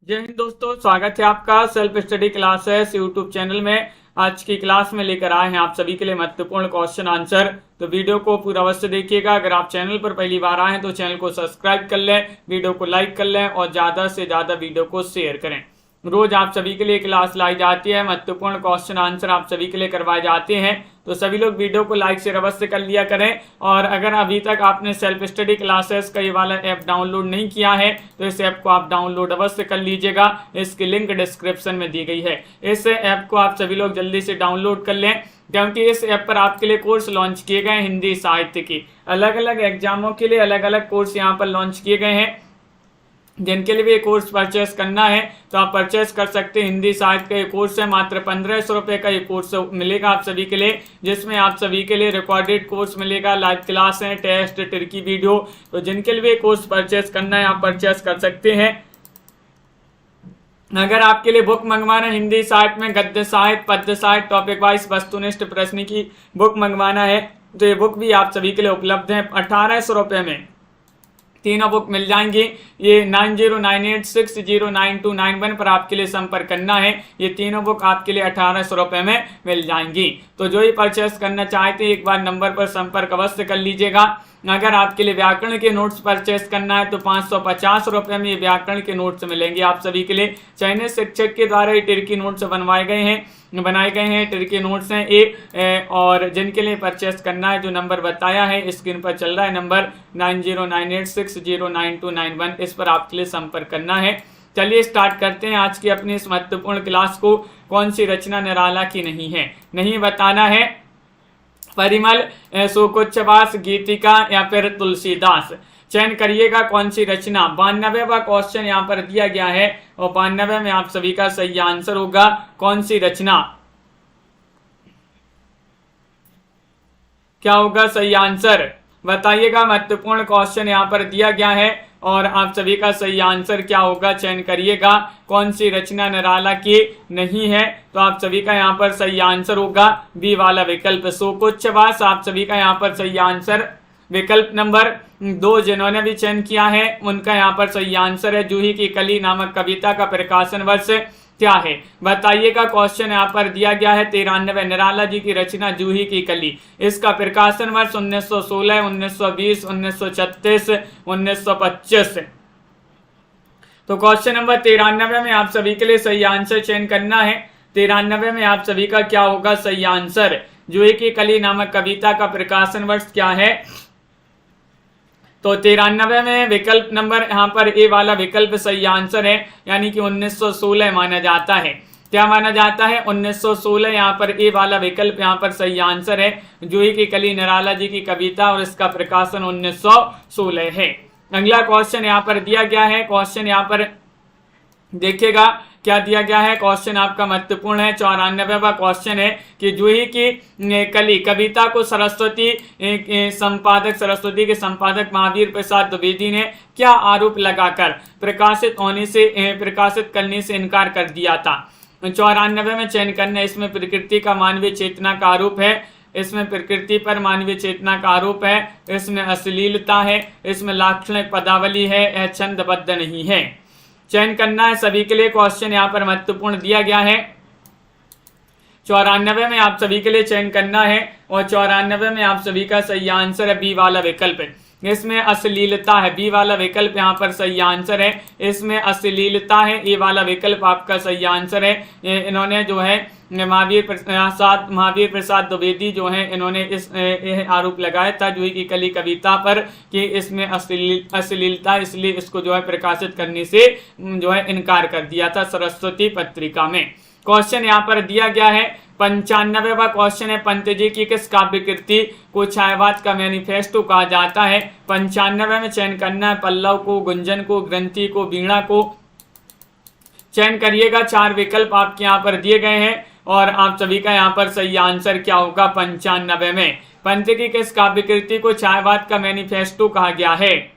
जय हिंद दोस्तों, स्वागत है आपका self study classes YouTube channel में। आज की क्लास में लेकर आए हैं आप सभी के लिए महत्वपूर्ण क्वेश्चन आंसर। तो वीडियो को पूरा अवश्य देखिएगा। अगर आप चैनल पर पहली बार आए हैं तो चैनल को सब्सक्राइब कर लें, वीडियो को लाइक कर लें और ज़्यादा से ज़्यादा वीडियो को शेयर करें। रोज आप सभी के लिए क्लास लाई जाती है, महत्वपूर्ण क्वेश्चन आंसर आप सभी के लिए करवाए जाते हैं। तो सभी लोग वीडियो को लाइक शेयर अवश्य कर लिया करें। और अगर अभी तक आपने सेल्फ स्टडी क्लासेस का ये वाला ऐप डाउनलोड नहीं किया है तो इस ऐप को आप डाउनलोड अवश्य कर लीजिएगा। इसकी लिंक डिस्क्रिप्शन में दी गई है। इस ऐप को आप सभी लोग जल्दी से डाउनलोड कर लें, क्योंकि इस ऐप पर आपके लिए कोर्स लॉन्च किए गए हैं। हिंदी साहित्य की अलग अलग एग्जामों के लिए अलग अलग कोर्स यहाँ पर लॉन्च किए गए हैं। जिनके लिए भी ये कोर्स परचेस करना है तो आप परचेस कर सकते हैं। हिंदी साहित्य का ये कोर्स है, मात्र 1500 रुपये का ये कोर्स मिलेगा आप सभी के लिए, जिसमें आप सभी के लिए रिकॉर्डेड कोर्स मिलेगा, लाइव क्लास है, टेस्ट, ट्रिकी वीडियो। तो जिनके लिए भी कोर्स परचेस करना है आप परचेस कर सकते हैं। अगर आपके लिए बुक मंगवाना है हिंदी साहित्य में गद्य साहित्य, पद्य साहित्य, टॉपिक वाइज वस्तुनिष्ठ प्रश्न की बुक मंगवाना है तो ये बुक भी आप सभी के लिए उपलब्ध है 1800 रुपये में। तीनों बुक मिल जाएंगी। ये 9098609291 पर आपके लिए संपर्क करना है। ये तीनों बुक आपके लिए 1800 रुपये में मिल जाएंगी। तो जो ही परचेस करना चाहते हैं एक बार नंबर पर संपर्क अवश्य कर लीजिएगा। अगर आपके लिए व्याकरण के नोट्स परचेस करना है तो 550 रुपये में ये व्याकरण के नोट्स मिलेंगे आप सभी के लिए। चयनित शिक्षक के द्वारा ये ट्रिकी नोट्स बनाए गए हैं। ट्रिकी नोट्स हैं ये। और जिनके लिए परचेस करना है जो नंबर बताया है स्क्रीन पर चल रहा है नंबर 9098609291, इस पर आपके लिए संपर्क करना है। चलिए स्टार्ट करते हैं आज की अपनी इस महत्वपूर्ण क्लास को। कौन सी रचना निराला की नहीं है, नहीं बताना है। परिमल, सुकुच्छवास, गीतिका या फिर तुलसीदास, चयन करिएगा कौन सी रचना। 92वां क्वेश्चन यहाँ पर दिया गया है और 92 में आप सभी का सही आंसर होगा कौन सी रचना। क्या होगा सही आंसर बताइएगा। महत्वपूर्ण क्वेश्चन यहाँ पर दिया गया है और आप सभी का सही आंसर क्या होगा चयन करिएगा। कौन सी रचना निराला की नहीं है तो आप सभी का यहाँ पर सही आंसर होगा बी वाला विकल्प सुकुच्छवास। आप सभी का यहाँ पर सही आंसर विकल्प नंबर 2 जिन्होंने भी चयन किया है उनका यहाँ पर सही आंसर है जूही की कली नामक कविता का प्रकाशन वर्ष क्या है बताइएगा। क्वेश्चन यहाँ पर दिया गया है 93। निराला जी की रचना जूही की कली, इसका प्रकाशन वर्ष 1916, 1920, 1936, 1925। तो क्वेश्चन नंबर 93 में आप सभी के लिए सही आंसर चयन करना है। 93 में आप सभी का क्या होगा सही आंसर। जूही की कली नामक कविता का प्रकाशन वर्ष क्या है। तो 93 में विकल्प नंबर यहाँ पर ए वाला विकल्प सही आंसर है, यानी कि 1916 माना जाता है। क्या माना जाता है 1916। यहाँ पर ए वाला विकल्प यहाँ पर सही आंसर है। जूही की कली निराला जी की कविता और इसका प्रकाशन 1916 है। अगला क्वेश्चन यहाँ पर दिया गया है। क्वेश्चन यहाँ पर देखिएगा क्या दिया गया है। क्वेश्चन आपका महत्वपूर्ण है। 94वां क्वेश्चन है कि जूही की कली कविता को सरस्वती के संपादक महावीर प्रसाद द्विवेदी ने क्या आरोप लगाकर प्रकाशित करने से इनकार कर दिया था। 94 में चयन करना। इसमें प्रकृति का मानवीय चेतना का आरोप है, इसमें प्रकृति पर मानवीय चेतना का आरोप है, इसमें अश्लीलता है, इसमें लाक्षणिक पदावली है, यह छंदबद्ध नहीं है। चयन करना है सभी के लिए। क्वेश्चन यहाँ पर महत्वपूर्ण दिया गया है। 94 में आप सभी के लिए चयन करना है और 94 में आप सभी का सही आंसर है बी वाला विकल्प। इसमें अश्लीलता है, बी वाला विकल्प यहाँ पर सही आंसर है। इसमें अश्लीलता है, ए वाला विकल्प आपका सही आंसर है। इन्होंने जो है महावीर प्रसाद द्विवेदी जो है इन्होंने इस आरोप लगाया था जूही की कली कविता पर कि इसमें अश्लीलता, इसलिए इसको जो है प्रकाशित करने से जो है इनकार कर दिया था सरस्वती पत्रिका में। क्वेश्चन यहाँ पर दिया गया है। 95वां क्वेश्चन है पंत जी की किस काव्य कृति को छायावाद का मैनिफेस्टो कहा जाता है। 95 में चयन करना है पल्लव को, गुंजन को, ग्रंथि को, वीणा को। चयन करिएगा। 4 विकल्प आपके यहाँ पर दिए गए हैं और आप सभी का यहाँ पर सही आंसर क्या होगा 95 में। पंत की किस काव्य कृति को छायावाद का मैनिफेस्टो कहा गया है।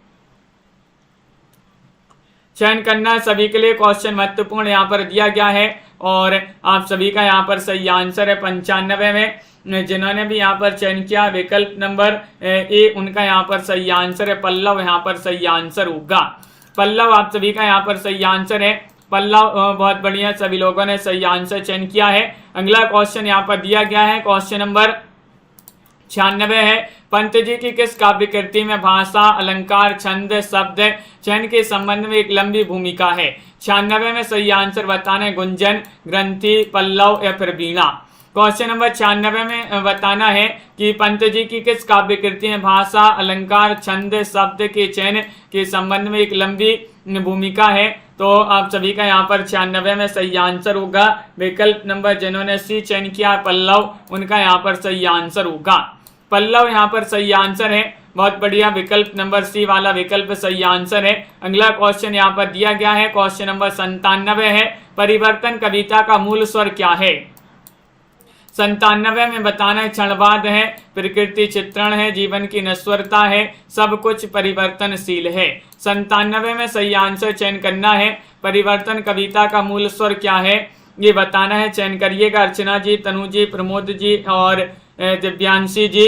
चयन करना है सभी के लिए। क्वेश्चन महत्वपूर्ण यहाँ पर दिया गया है और आप सभी का यहाँ पर सही आंसर है 95 में। जिन्होंने भी यहाँ पर चयन किया विकल्प नंबर ए उनका यहाँ पर सही आंसर है पल्लव, यहाँ पर सही आंसर होगा। पल्लव आप सभी का यहाँ पर सही आंसर है। पल्लव, बहुत बढ़िया, सभी लोगों ने सही आंसर चयन किया है। अगला क्वेश्चन यहाँ पर दिया गया है, क्वेश्चन नंबर 96 है। पंत जी की किस काव्य कृति में भाषा, अलंकार, छंद, शब्द चयन के संबंध में एक लंबी भूमिका है? 96 में सही आंसर बताना है गुंजन, ग्रंथि, पल्लव या फिर वीणा। क्वेश्चन नंबर 96 में बताना है कि पंत जी की किस काव्य कृति में भाषा, अलंकार, छंद, शब्द के चयन के संबंध में एक लंबी भूमिका है। तो आप सभी का यहाँ पर 96 में सही आंसर होगा विकल्प नंबर, जिन्होंने सी चयन किया पल्लव, उनका यहाँ पर सही आंसर होगा पल्लव, यहाँ पर सही आंसर है। बहुत बढ़िया, विकल्प नंबर सी वाला विकल्प सही आंसर है। अगला क्वेश्चन यहाँ पर दिया गया है, क्वेश्चन नंबर 97 है। परिवर्तन कविता का मूल स्वर क्या है? 97 में बताना है क्षणवाद है, प्रकृति चित्रण है, जीवन की नश्वरता है, सब कुछ परिवर्तनशील है। 97 में सही आंसर चयन करना है। परिवर्तन कविता का मूल स्वर क्या है ये बताना है, चयन करिएगा। अर्चना जी, तनु जी, प्रमोद जी और दिव्यांशी जी।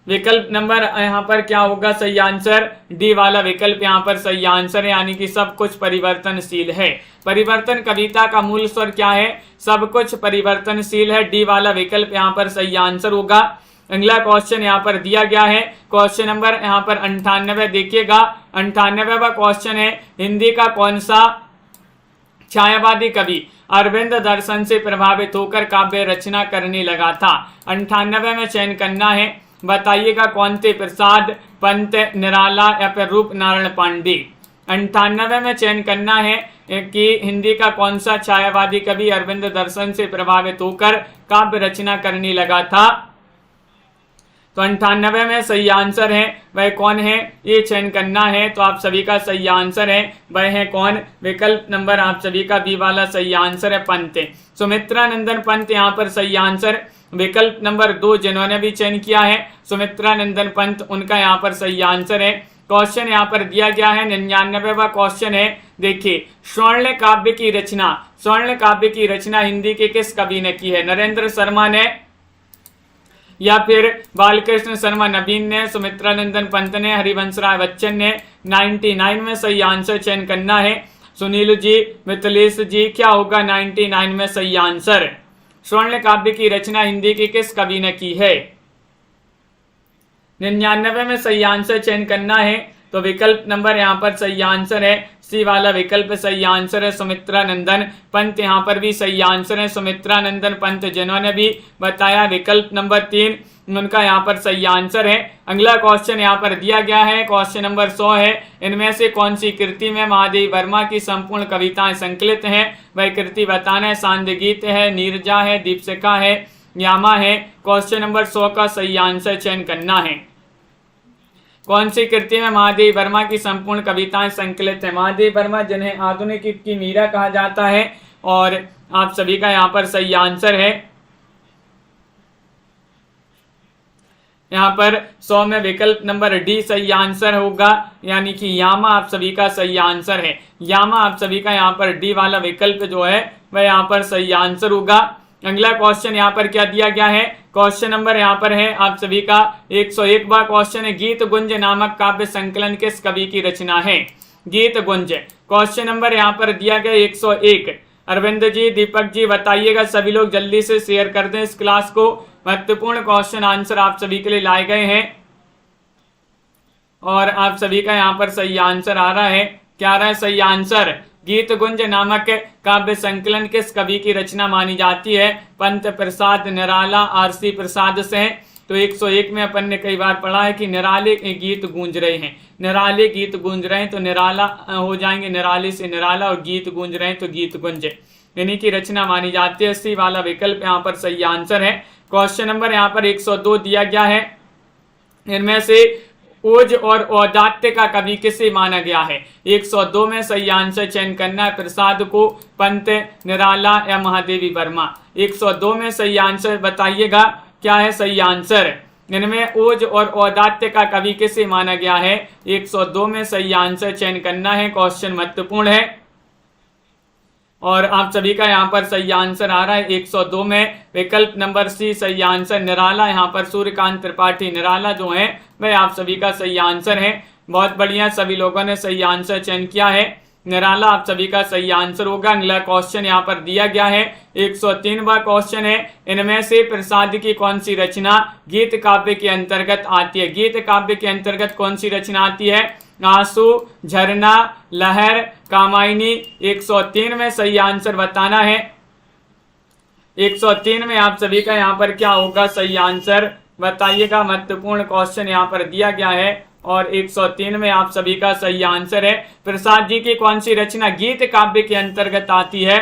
विकल्प नंबर यहाँ पर क्या होगा सही आंसर? डी वाला विकल्प यहाँ पर सही आंसर है, यानी कि सब कुछ परिवर्तनशील है। परिवर्तन कविता का मूल स्वर क्या है? सब कुछ परिवर्तनशील है, डी वाला विकल्प यहाँ पर सही आंसर होगा। अगला क्वेश्चन यहाँ पर दिया गया है, क्वेश्चन नंबर यहाँ पर 98 देखिएगा। 98वां क्वेश्चन है, हिंदी का कौन सा छायावादी कवि अरविंद दर्शन से प्रभावित होकर काव्य रचना करने लगा था? 98 में चयन करना है, बताइएगा कौन थे? प्रसाद, पंत, निराला या फिर रूप नारायण पांडे। 98 में चयन करना है कि हिंदी का कौन सा छायावादी कवि अरविंद दर्शन से प्रभावित होकर काव्य रचना करने लगा था। तो 98 में सही आंसर है वह कौन है ये चयन करना है। तो आप सभी का सही आंसर है वह है कौन? विकल्प नंबर आप सभी का बी वाला सही आंसर है पंत। सुमित्रा नंदन पंत यहाँ पर सही आंसर। विकल्प नंबर 2 जिन्होंने भी चयन किया है सुमित्रा नंदन पंत, उनका यहाँ पर सही आंसर है। क्वेश्चन यहाँ पर दिया गया है 99वां क्वेश्चन है। देखिए, स्वर्ण काव्य की रचना, स्वर्ण काव्य की रचना हिंदी के किस कवि ने की है? नरेंद्र शर्मा ने या फिर बालकृष्ण शर्मा नवीन ने, सुमित्रा नंदन पंत ने, हरिवंश राय बच्चन ने। 99 में सही आंसर चयन करना है। सुनील जी, मिथिलेश जी, क्या होगा 99 में सही आंसर? स्वर्ण काव्य की रचना हिंदी के किस कवि ने की है? 99 में सही आंसर चयन करना है। तो विकल्प नंबर यहाँ पर सही आंसर है सी वाला विकल्प सही आंसर है, सुमित्रा नंदन पंत यहाँ पर भी सही आंसर है। सुमित्रा नंदन पंत जिन्होंने भी बताया विकल्प नंबर 3, उनका यहाँ पर सही आंसर है। अगला क्वेश्चन यहाँ पर दिया गया है, क्वेश्चन नंबर 100 है। इनमें से कौन सी कृति में महादेवी वर्मा की संपूर्ण कविताएं संकलित हैं? वह कृति बताना है। सांध्य गीत है, नीरजा है, दीपशिखा है, यामा है। क्वेश्चन नंबर 100 का सही आंसर चयन करना है। कौन सी कृति में महादेवी वर्मा की संपूर्ण कविताएं संकलित है? महादेवी वर्मा जिन्हें आधुनिक युग की मीरा कहा जाता है, और आप सभी का यहाँ पर सही आंसर है। यहाँ पर 100 में विकल्प नंबर डी सही आंसर होगा, यानी कि यामा आप सभी का सही आंसर है। यामा आप सभी का यहाँ पर डी वाला विकल्प जो है वह यहाँ पर सही आंसर होगा। अगला क्वेश्चन यहाँ पर क्या दिया गया है? क्वेश्चन नंबर यहाँ पर है आप सभी का 101वां क्वेश्चन है। गीत गुंज नामक काव्य संकलन किस कवि की रचना है? गीत गुंज क्वेश्चन नंबर यहाँ पर दिया गया 101। अरविंद जी, दीपक जी बताइएगा, सभी लोग जल्दी से शेयर कर दें इस क्लास को। महत्वपूर्ण क्वेश्चन आंसर आप सभी के लिए लाए गए हैं और आप सभी का यहाँ पर सही आंसर आ रहा है। क्या आ रहा है सही आंसर? गीत गुंज नामक काव्य संकलन किस कवि की रचना मानी जाती है? पंत, प्रसाद, निराला, आरसी प्रसाद से। तो 101 में अपन ने कई बार पढ़ा है कि निराले गीत गूंज रहे हैं, निराले गीत गूंज रहे हैं, तो निराला हो जाएंगे, निराले से निराला, और गीत गूंज रहे हैं तो गीत गुंज इन्हीं की रचना मानी जाती है। सी वाला विकल्प यहाँ पर सही आंसर है। क्वेश्चन नंबर यहाँ पर 102 दिया गया है। इनमें से ओज और औदात्य का कवि किसे माना गया है? 102 में सही आंसर चयन करना है। प्रसाद को, पंत, निराला या महादेवी वर्मा। 102 में सही आंसर बताइएगा क्या है सही आंसर? इनमें ओज और औदात्य का कवि किसे माना गया है? 102 में सही आंसर चयन करना है। क्वेश्चन महत्वपूर्ण है और आप सभी का यहाँ पर सही आंसर आ रहा है 102 में विकल्प नंबर सी सही आंसर निराला। यहाँ पर सूर्यकांत त्रिपाठी निराला जो है वह आप सभी का सही आंसर है। बहुत बढ़िया, सभी लोगों ने सही आंसर चयन किया है। निराला आप सभी का सही आंसर होगा। अगला क्वेश्चन यहाँ पर दिया गया है 103वां क्वेश्चन है, इनमें से प्रसाद की कौन सी रचना गीत काव्य के अंतर्गत आती है? गीत काव्य के अंतर्गत कौन सी रचना आती है? आंसू, झरना, लहर, कामायनी। 103 में सही आंसर बताना है। 103 में आप सभी का यहाँ पर क्या होगा सही आंसर बताइएगा। महत्वपूर्ण क्वेश्चन यहाँ पर दिया गया है और 103 में आप सभी का सही आंसर है, प्रसाद जी की कौन सी रचना गीत काव्य के अंतर्गत आती है?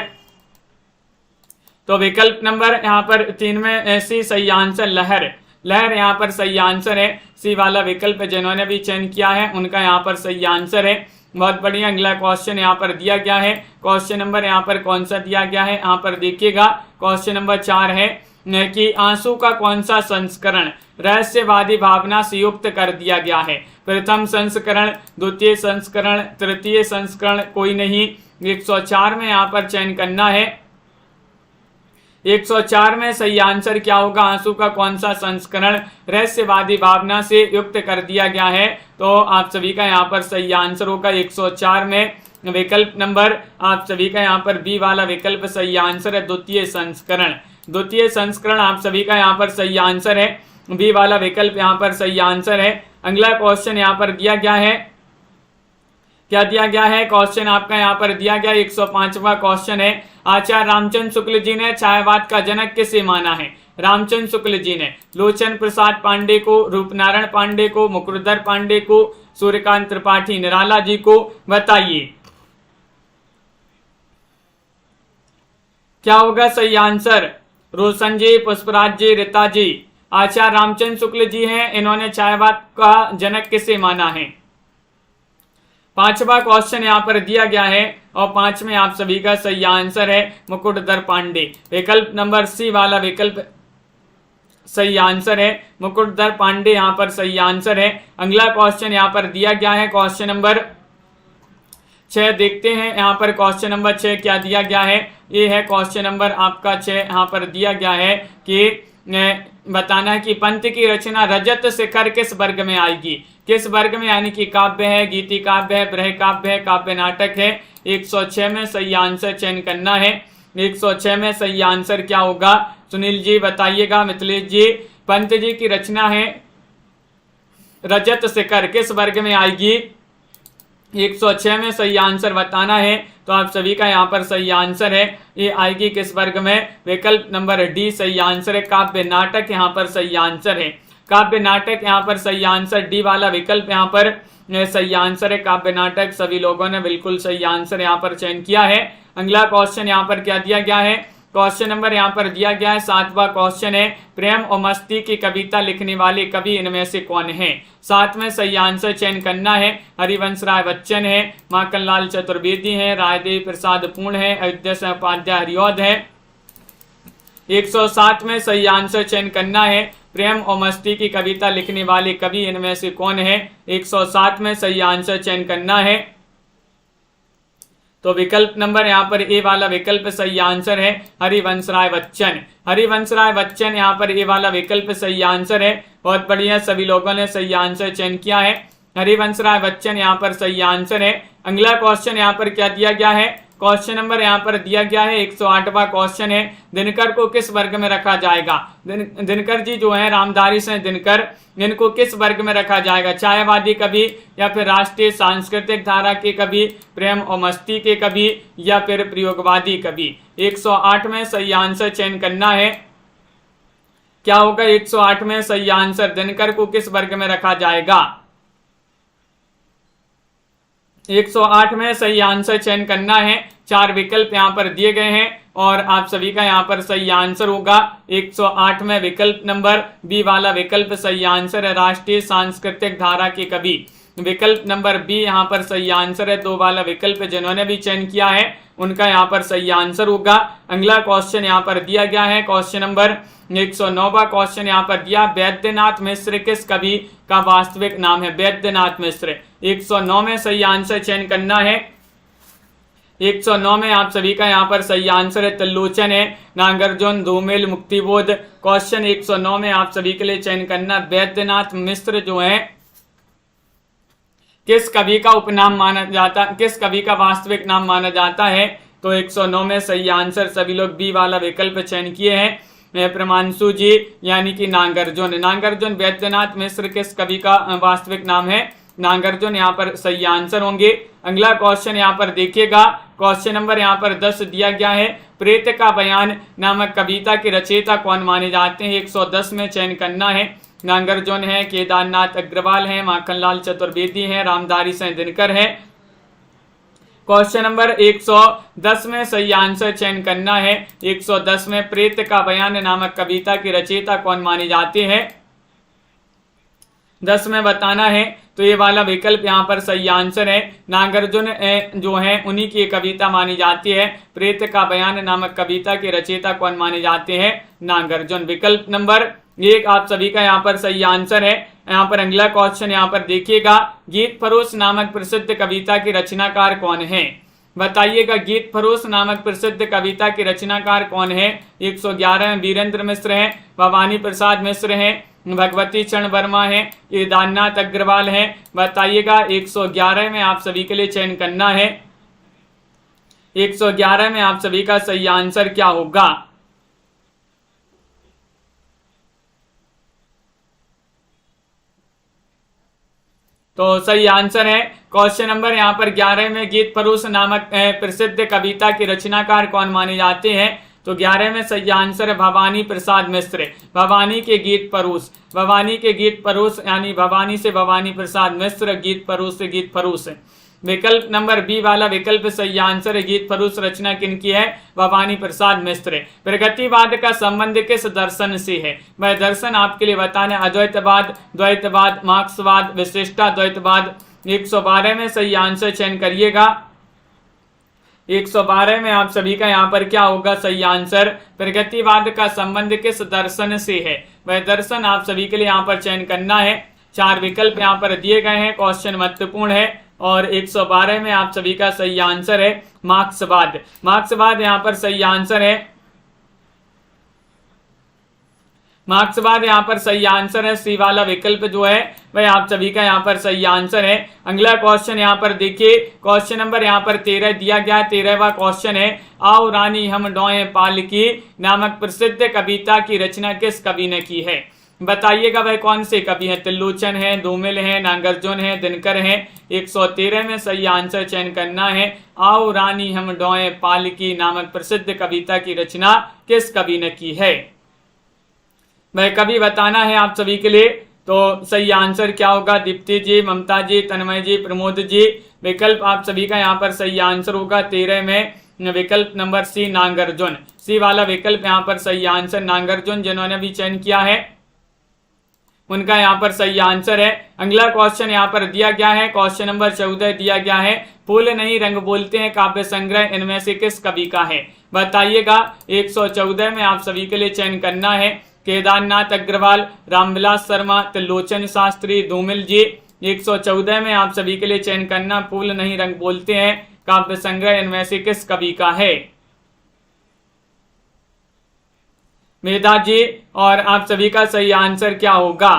तो विकल्प नंबर यहाँ पर 3 में ऐसी सही आंसर लहर। लहर यहाँ पर सही आंसर है। सी वाला विकल्प जिन्होंने भी चयन किया है उनका यहाँ पर सही आंसर है। बहुत बढ़िया। अगला क्वेश्चन यहाँ पर दिया गया है, क्वेश्चन नंबर यहाँ पर कौन सा दिया गया है यहाँ पर देखिएगा। क्वेश्चन नंबर 4 है कि आंसू का कौन सा संस्करण रहस्यवादी भावना से युक्त कर दिया गया है? प्रथम संस्करण, द्वितीय संस्करण, तृतीय संस्करण, कोई नहीं। 104 में यहाँ पर चयन करना है। 104 में सही आंसर क्या होगा? आंसू का कौन सा संस्करण रहस्यवादी भावना से युक्त कर दिया गया है? तो आप सभी का यहाँ पर सही आंसर होगा 104 में विकल्प नंबर आप सभी का यहाँ पर बी वाला विकल्प सही आंसर है, द्वितीय संस्करण। द्वितीय संस्करण आप सभी का यहाँ पर सही आंसर है, बी वाला विकल्प यहाँ पर सही आंसर है। अगला क्वेश्चन यहाँ पर दिया गया है, क्या दिया गया है? क्वेश्चन आपका यहाँ पर दिया गया 105वां क्वेश्चन है, आचार्य रामचंद्र शुक्ल जी ने छायावाद का जनक किसे माना है? रामचंद्र शुक्ल जी ने लोचन प्रसाद पांडे को, रूपनारायण पांडे को, मुकुरधर पांडे को, सूर्यकांत त्रिपाठी निराला जी को, बताइए क्या होगा सही आंसर? रोशन जी, पुष्पराज जी, रीता जी। आचार्य रामचंद्र शुक्ल जी हैं, इन्होंने छायावाद का जनक किसे माना है? 5वां क्वेश्चन यहाँ पर दिया गया है और 5 में आप सभी का सही आंसर है मुकुटधर पांडे। विकल्प नंबर सी वाला विकल्प सही आंसर है, मुकुटधर पांडे यहाँ पर सही आंसर है। अगला क्वेश्चन यहाँ पर दिया गया है क्वेश्चन नंबर 6, देखते हैं यहाँ पर क्वेश्चन नंबर 6 क्या दिया गया है। ये है क्वेश्चन नंबर आपका 6, यहाँ पर दिया गया है कि बताना है कि पंत की रचना रजत शिखर किस वर्ग में आएगी? किस वर्ग में, यानी कि काव्य है, गीति काव्य है, ब्रह काव्य है, काव्य नाटक है? 106 में सही आंसर चयन करना है। 106 में सही आंसर क्या होगा? सुनील जी बताइएगा, मिथिलेश जी। पंत जी की रचना है रजत शिखर किस वर्ग में आएगी? 106 में सही आंसर बताना है। तो आप सभी का यहाँ पर सही आंसर है, ये आएगी किस वर्ग में? विकल्प नंबर डी सही आंसर है, काव्य नाटक यहाँ पर सही आंसर है। काव्य नाटक यहाँ पर सही आंसर, डी वाला विकल्प यहाँ पर सही आंसर है, काव्य नाटक। सभी लोगों ने बिल्कुल सही आंसर यहाँ पर चयन किया है। अगला क्वेश्चन यहाँ पर क्या दिया गया है? क्वेश्चन नंबर यहाँ पर दिया गया है 7वां क्वेश्चन है, प्रेम और मस्ती की कविता लिखने वाले कवि इनमें से कौन है? 7 में सही आंसर चयन करना है। हरिवंश राय बच्चन है, माखनलाल चतुर्वेदी है, रायदेवी प्रसाद पूर्ण है, अयोध्या सिंह उपाध्याय हरिऔध है। 107 में सही आंसर चयन करना है, प्रेम और मस्ती की कविता लिखने वाले कवि इनमें से कौन है? 107 में सही आंसर चयन करना है। तो विकल्प नंबर यहाँ पर ए वाला विकल्प सही आंसर है, हरिवंश राय बच्चन। हरिवंश राय बच्चन यहाँ पर ए वाला विकल्प सही आंसर है। बहुत बढ़िया, सभी लोगों ने सही आंसर चयन किया है। हरिवंश राय बच्चन यहाँ पर सही आंसर है। अगला क्वेश्चन यहाँ पर क्या दिया गया है? क्वेश्चन नंबर यहाँ पर दिया गया है 108वां क्वेश्चन है, दिनकर को किस वर्ग में रखा जाएगा? दिनकर जी जो है रामधारी सिंह दिनकर, इनको किस वर्ग में रखा जाएगा? छायावादी कवि या फिर राष्ट्रीय सांस्कृतिक धारा के कवि, प्रेम और मस्ती के कवि या फिर प्रयोगवादी कवि? 108 में सही आंसर चयन करना है। क्या होगा 108 में सही आंसर? दिनकर को किस वर्ग में रखा जाएगा? 108 में सही आंसर चयन करना है। 4 विकल्प यहाँ पर दिए गए हैं और आप सभी का यहाँ पर सही आंसर होगा 108 में विकल्प नंबर बी वाला विकल्प सही आंसर है, राष्ट्रीय सांस्कृतिक धारा के कवि। विकल्प नंबर बी यहाँ पर सही आंसर है। 2 वाला विकल्प जिन्होंने भी चयन किया है उनका यहाँ पर सही आंसर होगा। अगला क्वेश्चन यहाँ पर दिया गया है, क्वेश्चन नंबर 109वां क्वेश्चन यहाँ पर दिया, वैद्यनाथ मिश्र किस कवि का वास्तविक नाम है? वैद्यनाथ मिश्र। 109 में सही आंसर चयन करना है। 109 में आप सभी का यहाँ पर सही आंसर है, त्रिलोचन है, नागार्जुन, धूमिल, मुक्तिबोध। क्वेश्चन 109 में आप सभी के लिए चयन करना, वैद्यनाथ मिश्र जो है किस कवि का उपनाम माना जाता, किस कवि का वास्तविक नाम माना जाता है? तो 109 में सही आंसर सभी लोग बी वाला विकल्प चयन किए हैं। प्रमांशु जी यानी कि नागार्जुन। नागार्जुन वैद्यनाथ मिश्र किस कवि का वास्तविक नाम है? नागार्जुन यहाँ पर सही आंसर होंगे। अगला क्वेश्चन यहाँ पर देखिएगा, क्वेश्चन नंबर यहाँ पर 10 दिया गया है। प्रेत का बयान नामक कविता के रचयिता कौन माने जाते हैं? 110 में चयन करना है। नागार्जुन है, केदारनाथ अग्रवाल है, माखनलाल चतुर्वेदी है, रामधारी सिंह दिनकर है। क्वेश्चन नंबर 110 में सही आंसर चयन करना है। 110 में प्रेत का बयान नामक कविता के रचयिता कौन माने जाते हैं? 10 में बताना है। तो ये वाला विकल्प यहाँ पर सही आंसर है। नागार्जुन जो है उन्हीं की कविता मानी जाती है। प्रेत का बयान नामक कविता के रचयिता कौन माने जाते हैं? नागार्जुन। विकल्प नंबर 1 आप सभी का यहाँ पर सही आंसर है। यहाँ पर अगला क्वेश्चन यहाँ पर देखिएगा, गीत फरोश नामक प्रसिद्ध कविता के रचनाकार कौन है? बताइएगा, गीत फरोश नामक प्रसिद्ध कविता के रचनाकार कौन है? 111 में वीरेंद्र मिश्र हैं, भवानी प्रसाद मिश्र हैं, भगवती चरण वर्मा है, केदारनाथ अग्रवाल है। बताइएगा 111 में आप सभी के लिए चयन करना है। 111 में आप सभी का सही आंसर क्या होगा? तो सही आंसर है क्वेश्चन नंबर यहाँ पर 11 में गीत फरोश नामक प्रसिद्ध कविता के रचनाकार कौन माने जाते हैं? तो 11 में सही आंसर है भवानी प्रसाद मिश्र। भवानी के गीत फरोश, भवानी के गीत फरोश यानी भवानी से भवानी प्रसाद मिश्र, गीत फरोश से गीत फरोश। विकल्प नंबर बी वाला विकल्प सही आंसर है। गीत फरोश रचना किनकी है? भवानी प्रसाद मिश्र। प्रगतिवाद का संबंध किस दर्शन से है? वह दर्शन आपके लिए बताना, अद्वैतवाद, द्वैतवाद, मार्क्सवाद, विशिष्टाद्वैतवाद। 112 में सही आंसर चयन करिएगा। 112 में आप सभी का यहाँ पर क्या होगा सही आंसर? प्रगतिवाद का संबंध किस दर्शन से है? वह दर्शन आप सभी के लिए यहाँ पर चयन करना है। 4 विकल्प यहाँ पर दिए गए हैं, क्वेश्चन महत्वपूर्ण है। और 112 में आप सभी का सही आंसर है मार्क्सवाद। मार्क्सवाद यहाँ पर सही आंसर है। मार्क्सवाद यहाँ पर सही आंसर है। सी वाला विकल्प जो है वह आप सभी का यहाँ पर सही आंसर है। अगला क्वेश्चन यहाँ पर देखिए, क्वेश्चन नंबर यहाँ पर 13 दिया गया है। 13वां क्वेश्चन है, आओ रानी हम डोए पालकी नामक प्रसिद्ध कविता की रचना किस कवि ने की है? बताइएगा वह कौन से कवि हैं? त्रिलोचन है, धूमिल है, नागार्जुन है, दिनकर है। 113 में सही आंसर चयन करना है। आओ रानी हम डोए पालकी नामक प्रसिद्ध कविता की रचना किस कवि ने की है? वह कवि बताना है आप सभी के लिए। तो सही आंसर क्या होगा? दीप्ति जी, ममता जी, तन्मय जी, प्रमोद जी। विकल्प आप सभी का यहाँ पर सही आंसर होगा 13 में विकल्प नंबर सी नागार्जुन। सी वाला विकल्प यहाँ पर सही आंसर नागार्जुन जिन्होंने भी चयन किया है उनका यहाँ पर सही आंसर है। अगला क्वेश्चन यहाँ पर दिया गया है, क्वेश्चन नंबर 14 दिया गया है, फूल नहीं रंग बोलते हैं काव्य संग्रह इनमें से किस कवि का है? बताइएगा 114 में आप सभी के लिए चयन करना है। केदारनाथ अग्रवाल, रामविलास शर्मा, त्रिलोचन शास्त्री, धूमिल जी। 114 में आप सभी के लिए चयन करना, फूल नहीं रंग बोलते हैं काव्य संग्रह इनमें से किस कवि का है? मेधा जी, और आप सभी का सही आंसर क्या होगा?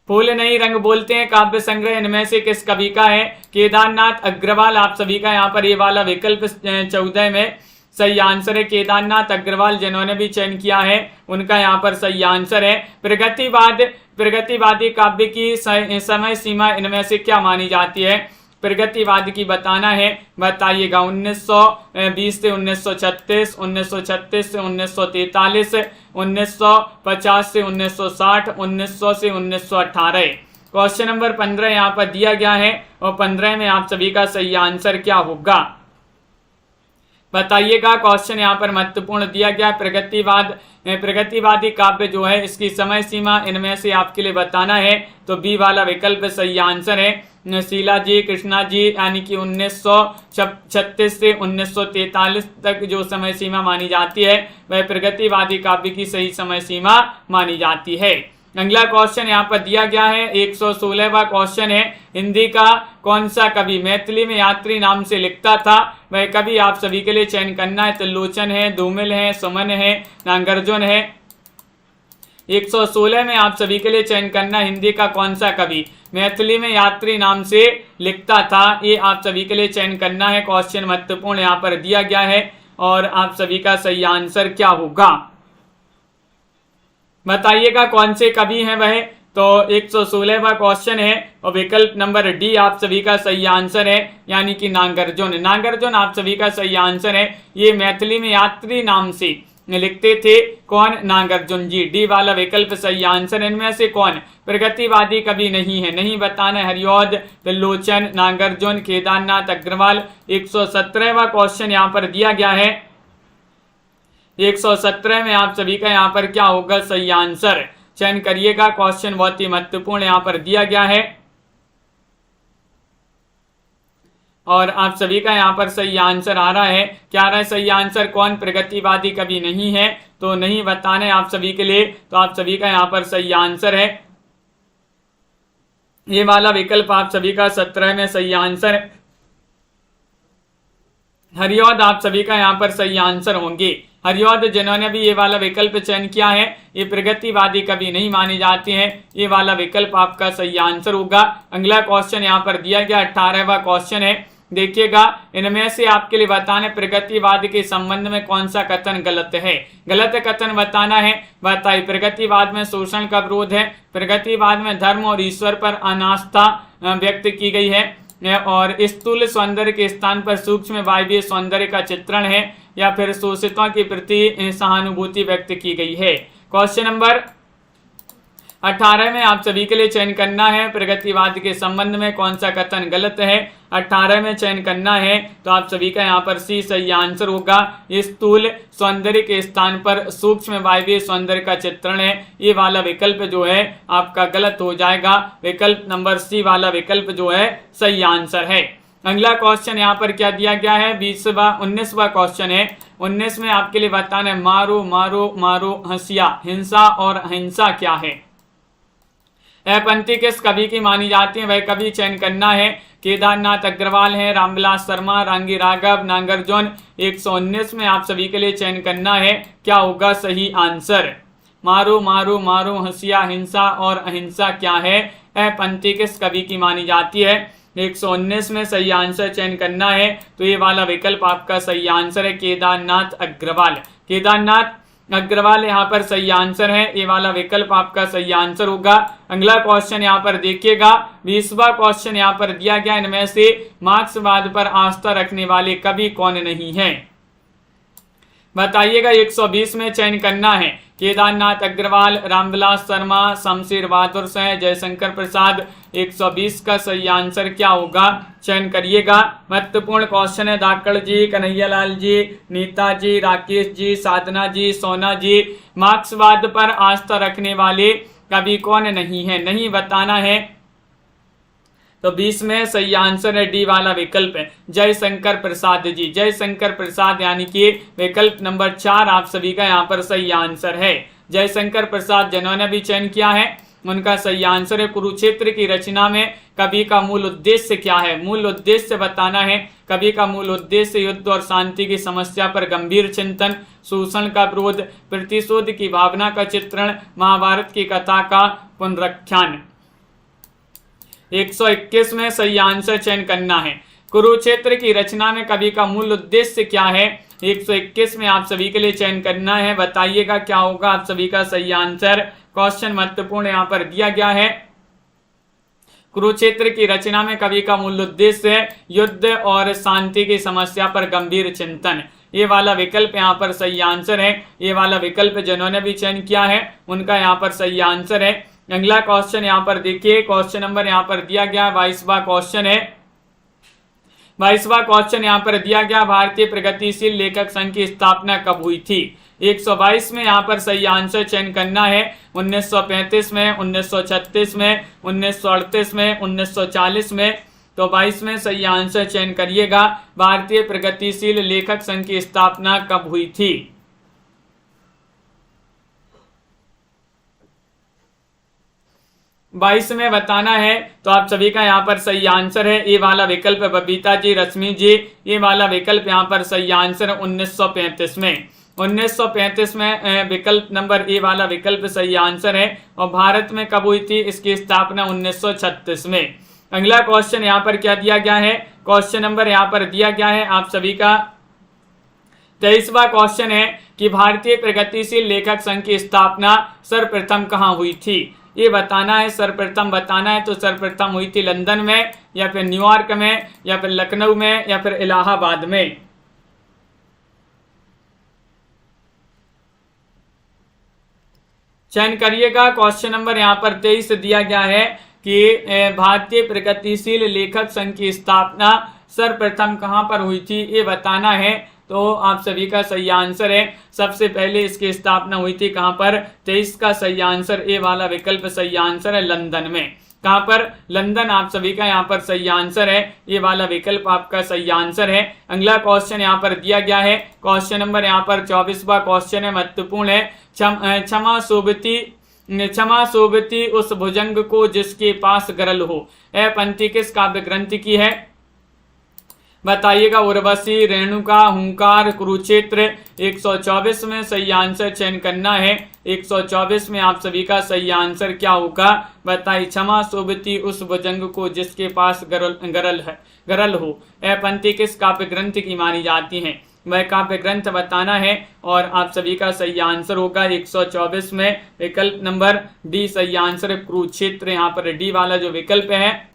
फूल नहीं रंग बोलते हैं काव्य संग्रह इनमें से किस कवि का है? केदारनाथ अग्रवाल। आप सभी का यहाँ पर ये वाला विकल्प 14 में सही आंसर है। केदारनाथ अग्रवाल जिन्होंने भी चयन किया है उनका यहाँ पर सही आंसर है। प्रगतिवादी काव्य की समय सीमा इनमें से क्या मानी जाती है? प्रगतिवाद की बताना है। बताइएगा 1920 से 1936, 1936 से 1943, 1950 से 1960, 1900 से 1918। क्वेश्चन नंबर 15 यहाँ पर दिया गया है और 15 में आप सभी का सही आंसर क्या होगा? बताइएगा। क्वेश्चन यहाँ पर महत्वपूर्ण दिया गया, प्रगतिवादी काव्य जो है इसकी समय सीमा इनमें से आपके लिए बताना है। तो बी वाला विकल्प सही आंसर है। शीला जी, कृष्णा जी, यानी कि 1936 से 1943 तक जो समय सीमा मानी जाती है वह प्रगतिवादी काव्य की सही समय सीमा मानी जाती है। अगला क्वेश्चन यहाँ पर दिया गया है 116वां क्वेश्चन है, हिंदी का कौन सा कवि मैथिली में यात्री नाम से लिखता था? वह कवि आप सभी के लिए चयन करना है। त्रिलोचन है, धूमिल है, सुमन है, नागार्जुन है। 116 में आप सभी के लिए चयन करना, हिंदी का कौन सा कवि मैथिली में यात्री नाम से लिखता था? ये आप सभी के लिए चयन करना है। क्वेश्चन महत्वपूर्ण यहाँ पर दिया गया है और आप सभी का सही आंसर क्या होगा बताइएगा, कौन से कवि हैं वह? तो 116वां क्वेश्चन है और विकल्प नंबर डी आप सभी का सही आंसर है, यानी कि नागार्जुन। नागार्जुन आप सभी का सही आंसर है। ये मैथिली में यात्री नाम से लिखते थे। कौन? नागार्जुन जी। डी वाला विकल्प सही आंसर। इनमें से कौन प्रगतिवादी कवि नहीं है? नहीं बताना। हरिऔध, त्रिलोचन, नागार्जुन, केदारनाथ अग्रवाल। 117वां क्वेश्चन यहाँ पर दिया गया है। 117 में आप सभी का यहाँ पर क्या होगा सही आंसर? चयन करिएगा। क्वेश्चन बहुत ही महत्वपूर्ण यहाँ पर दिया गया है और आप सभी का यहाँ पर सही आंसर आ रहा है। क्या आ रहा है सही आंसर? कौन प्रगतिवादी कवि नहीं है? तो नहीं बताने आप सभी के लिए। तो आप सभी का यहाँ पर सही आंसर है ये वाला विकल्प आप सभी का 17 में सही आंसर है। हरिऔध आप सभी का यहाँ पर सही आंसर होंगे। हरिऔध जिन्होंने भी ये वाला विकल्प चयन किया है, ये प्रगतिवादी कवि नहीं माने जाते हैं। ये वाला विकल्प आपका सही आंसर होगा। अगला क्वेश्चन यहाँ पर दिया गया 18वां क्वेश्चन है। देखिएगा, इनमें से आपके लिए बताने प्रगतिवाद के संबंध में कौन सा कथन गलत है? गलत कथन बताना है। बताइए, प्रगतिवाद में शोषण का विरोध है, प्रगतिवाद में धर्म और ईश्वर पर अनास्था व्यक्त की गई है, और स्थूल सौंदर्य के स्थान पर सूक्ष्म वायवीय सौंदर्य का चित्रण है, या फिर शोषितों के प्रति सहानुभूति व्यक्त की गई है। क्वेश्चन नंबर 18 में आप सभी के लिए चयन करना है प्रगतिवाद के संबंध में कौन सा कथन गलत है। 18 में चयन करना है तो आप सभी का यहाँ पर सी सही आंसर होगा। स्थूल सौंदर्य के स्थान पर सूक्ष्म वायवीय सौंदर्य का चित्रण है, ये वाला विकल्प जो है आपका गलत हो जाएगा। विकल्प नंबर सी वाला विकल्प जो है सही आंसर है। अगला क्वेश्चन यहाँ पर क्या दिया गया है? 19वां क्वेश्चन है। 19 में आपके लिए बताना है मारो मारो मारो हंसिया, हिंसा और अहिंसा क्या है? यह पंक्ति किस कवि की मानी जाती है? वह कवि चयन करना है। केदारनाथ अग्रवाल है, रामविलास शर्मा, रांगी राघव, नागार्जुन। 119 में आप सभी के लिए चयन करना है, क्या होगा सही आंसर? मारो मारो मारो हंसिया, हिंसा और अहिंसा क्या है? यह पंक्ति किस कवि की मानी जाती है? 119 में सही आंसर चयन करना है तो ये वाला विकल्प आपका सही आंसर है, केदारनाथ अग्रवाल। केदारनाथ अग्रवाल यहाँ पर सही आंसर है, ये वाला विकल्प आपका सही आंसर होगा। अगला क्वेश्चन यहाँ पर देखिएगा, 20वां क्वेश्चन यहाँ पर दिया गया, इनमें से मार्क्सवाद पर आस्था रखने वाले कवि कौन नहीं है? बताइएगा। 120 में चयन करना है केदारनाथ अग्रवाल, रामविलास शर्मा, शमशेर बहादुर शाह, जयशंकर प्रसाद। 120 का सही आंसर क्या होगा? चयन करिएगा। महत्वपूर्ण क्वेश्चन है। धाकड़ जी, कन्हैयालाल जी, नीता जी, राकेश जी, साधना जी, सोना जी। मार्क्सवाद पर आस्था रखने वाले कवि कौन नहीं है? नहीं बताना है। तो 20 में सही आंसर है डी वाला विकल्प है, जयशंकर प्रसाद जी। जयशंकर प्रसाद यानी कि विकल्प नंबर 4 आप सभी का यहाँ पर सही आंसर है। जयशंकर प्रसाद जिन्होंने भी चयन किया है उनका सही आंसर है। कुरुक्षेत्र की रचना में कवि का मूल उद्देश्य क्या है? मूल उद्देश्य बताना है। कवि का मूल उद्देश्य युद्ध और शांति की समस्या पर गंभीर चिंतन, शोषण का विरोध, प्रतिशोध की भावना का चित्रण, महाभारत की कथा का पुनरुत्थान। 121 में सही आंसर चयन करना है। कुरुक्षेत्र की रचना में कवि का मूल उद्देश्य क्या है? 121 में आप सभी के लिए चयन करना है। बताइएगा क्या होगा आप सभी का सही आंसर। क्वेश्चन महत्वपूर्ण यहाँ पर दिया गया है। कुरुक्षेत्र की रचना में कवि का मूल उद्देश्य है युद्ध और शांति की समस्या पर गंभीर चिंतन। ये वाला विकल्प यहाँ पर सही आंसर है। ये वाला विकल्प जिन्होंने भी चयन किया है उनका यहाँ पर सही आंसर है। अगला क्वेश्चन यहाँ पर देखिए, क्वेश्चन नंबर यहाँ पर दिया गया 22वां क्वेश्चन है। 22वां क्वेश्चन यहाँ पर दिया गया, भारतीय प्रगतिशील लेखक संघ की स्थापना कब हुई थी? 122 में यहाँ पर सही आंसर चयन करना है। 1935 में, 1936 में, 1938 में, 1940 में। तो 22 में सही आंसर चयन करिएगा। भारतीय प्रगतिशील लेखक संघ की स्थापना कब हुई थी? 22 में बताना है तो आप सभी का यहाँ पर सही आंसर है ये वाला विकल्प। बबीता जी, रश्मि जी, ये वाला विकल्प यहाँ पर सही आंसर है 1935 में। 1935 में विकल्प नंबर ए वाला विकल्प सही आंसर है। और भारत में कब हुई थी इसकी स्थापना? 1936 में। अगला क्वेश्चन यहाँ पर क्या दिया गया है? क्वेश्चन नंबर यहाँ पर दिया गया है आप सभी का 23वां क्वेश्चन है कि भारतीय प्रगतिशील लेखक संघ की स्थापना सर्वप्रथम कहाँ हुई थी? ये बताना है, सर्वप्रथम बताना है। तो सर्वप्रथम हुई थी लंदन में, या फिर न्यूयॉर्क में, या फिर लखनऊ में, या फिर इलाहाबाद में। चयन करिएगा। क्वेश्चन नंबर यहाँ पर 23 दिया गया है कि भारतीय प्रगतिशील लेखक संघ की स्थापना सर्वप्रथम कहाँ पर हुई थी, ये बताना है। तो आप सभी का सही आंसर है, सबसे पहले इसकी स्थापना हुई थी कहाँ पर? 23 का सही आंसर ए वाला विकल्प सही आंसर है, लंदन में। कहाँ पर? लंदन। आप सभी का यहाँ पर सही आंसर है, ये वाला विकल्प आपका सही आंसर है। अगला क्वेश्चन यहाँ पर दिया गया है, क्वेश्चन नंबर यहाँ पर 24वां क्वेश्चन है, महत्वपूर्ण है। क्षमा शोभती उस भुजंग को जिसके पास गरल हो। यह पंक्ति किस काव्य ग्रंथ की है? बताइएगा। उर्वशी, रेणुका, हुंकार, कुरुक्षेत्र। 124 में सही आंसर चयन करना है। 124 में आप सभी का सही आंसर क्या होगा? बताइए। क्षमा शोभती उस भुजंग को जिसके पास गरल हो। यह पंक्ति किस काव्य ग्रंथ की मानी जाती है? वह काव्य ग्रंथ बताना है। और आप सभी का सही आंसर होगा 124 में विकल्प नंबर डी सही आंसर है, कुरुक्षेत्र। यहाँ पर डी वाला जो विकल्प है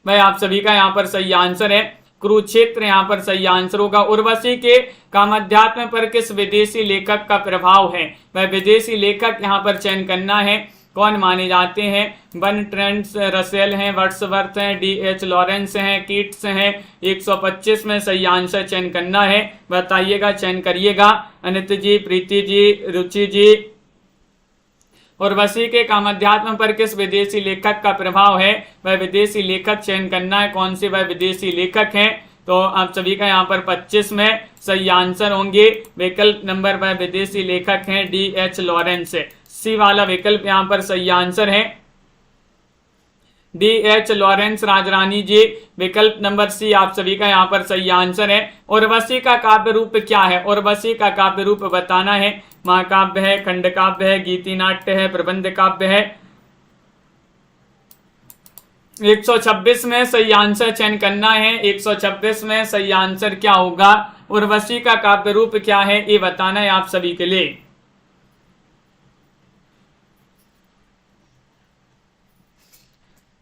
वह आप सभी का यहाँ पर सही आंसर है, कुरुक्षेत्र। यहाँ पर सही आंसर होगा। उर्वशी के कामाध्यात्म पर किस विदेशी लेखक का प्रभाव है? वह विदेशी लेखक यहाँ पर चयन करना है। कौन माने जाते हैं? बर्ट्रैंड रसेल हैं, वर्ड्सवर्थ हैं, D.H. लॉरेंस हैं, कीट्स हैं। 125 में सही आंसर चयन करना है। बताइएगा, चयन करिएगा। अनित जी, प्रीति जी, रुचि जी। उर्वशी के कामाध्यात्म पर किस विदेशी लेखक का प्रभाव है? वह विदेशी लेखक चयन करना है। कौन से वह विदेशी लेखक हैं? तो आप सभी का यहाँ पर 25 में सही आंसर होंगे विकल्प नंबर वह विदेशी लेखक हैं D.H. लॉरेंस। सी वाला विकल्प यहाँ पर सही आंसर है, D.H. लॉरेंस राजरानी जी। विकल्प नंबर सी आप सभी का यहाँ पर सही आंसर है। उर्वशी का काव्य रूप क्या है? उर्वशी का काव्य रूप बताना है। महाकाव्य है, खंड काव्य है, गीति नाट्य है, प्रबंध काव्य है। 126 में सही आंसर चयन करना है। 126 में सही आंसर क्या होगा? उर्वशी का काव्य रूप क्या है ये बताना है आप सभी के लिए।